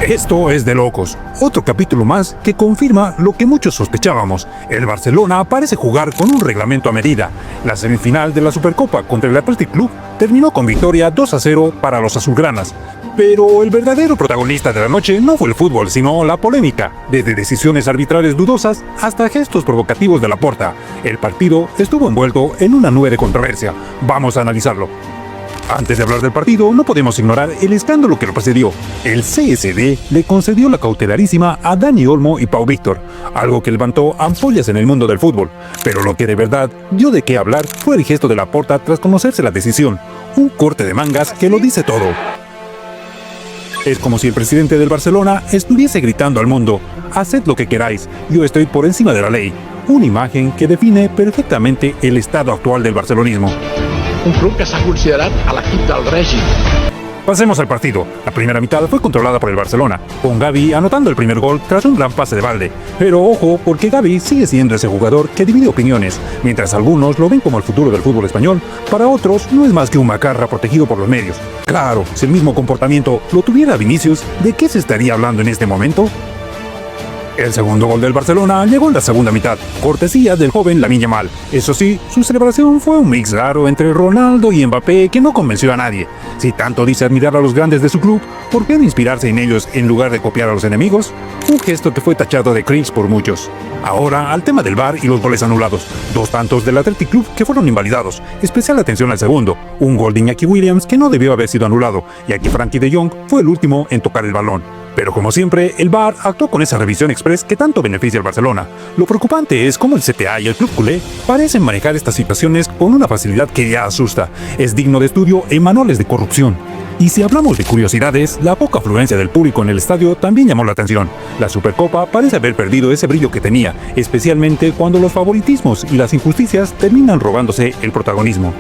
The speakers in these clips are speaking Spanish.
Esto es de locos, otro capítulo más que confirma lo que muchos sospechábamos. El Barcelona parece jugar con un reglamento a medida. La semifinal de la Supercopa contra el Athletic Club terminó con victoria 2-0 para los azulgranas. Pero el verdadero protagonista de la noche no fue el fútbol, sino la polémica, desde decisiones arbitrales dudosas hasta gestos provocativos de Laporta. El partido estuvo envuelto en una nube de controversia. Vamos a analizarlo. Antes de hablar del partido, no podemos ignorar el escándalo que lo precedió. El CSD le concedió la cautelarísima a Dani Olmo y Pau Víctor, algo que levantó ampollas en el mundo del fútbol. Pero lo que de verdad dio de qué hablar fue el gesto de Laporta tras conocerse la decisión. Un corte de mangas que lo dice todo. Es como si el presidente del Barcelona estuviese gritando al mundo: haced lo que queráis, yo estoy por encima de la ley. Una imagen que define perfectamente el estado actual del barcelonismo. Un club que s'ha considerat a l'equip del règim. Pasemos al partido. La primera mitad fue controlada por el Barcelona, con Gavi anotando el primer gol tras un gran pase de balde. Pero ojo, porque Gavi sigue siendo ese jugador que divide opiniones. Mientras algunos lo ven como el futuro del fútbol español, para otros no es más que un macarra protegido por los medios. Claro, si el mismo comportamiento lo tuviera Vinicius, ¿de qué se estaría hablando en este momento? El segundo gol del Barcelona llegó en la segunda mitad, cortesía del joven Lamine Yamal. Eso sí, su celebración fue un mix raro entre Ronaldo y Mbappé que no convenció a nadie. Si tanto dice admirar a los grandes de su club, ¿por qué no inspirarse en ellos en lugar de copiar a los enemigos? Un gesto que fue tachado de cringe por muchos. Ahora, al tema del VAR y los goles anulados. Dos tantos del Athletic Club que fueron invalidados. Especial atención al segundo, un gol de Iñaki Williams que no debió haber sido anulado, ya que Frenkie de Jong fue el último en tocar el balón. Pero como siempre, el VAR actuó con esa revisión express que tanto beneficia al Barcelona. Lo preocupante es cómo el CTA y el club culé parecen manejar estas situaciones con una facilidad que ya asusta. Es digno de estudio en manuales de corrupción. Y si hablamos de curiosidades, la poca afluencia del público en el estadio también llamó la atención. La Supercopa parece haber perdido ese brillo que tenía, especialmente cuando los favoritismos y las injusticias terminan robándose el protagonismo.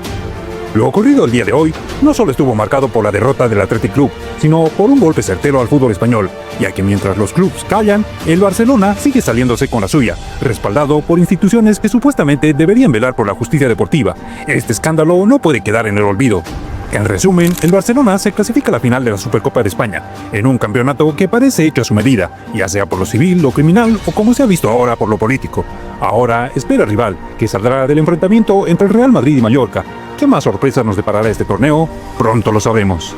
Lo ocurrido el día de hoy no solo estuvo marcado por la derrota del Athletic Club, sino por un golpe certero al fútbol español, ya que mientras los clubes callan, el Barcelona sigue saliéndose con la suya, respaldado por instituciones que supuestamente deberían velar por la justicia deportiva. Este escándalo no puede quedar en el olvido. En resumen, el Barcelona se clasifica a la final de la Supercopa de España, en un campeonato que parece hecho a su medida, ya sea por lo civil, lo criminal o como se ha visto ahora por lo político. Ahora espera el rival, que saldrá del enfrentamiento entre el Real Madrid y Mallorca. ¿Qué más sorpresas nos deparará este torneo? Pronto lo sabremos.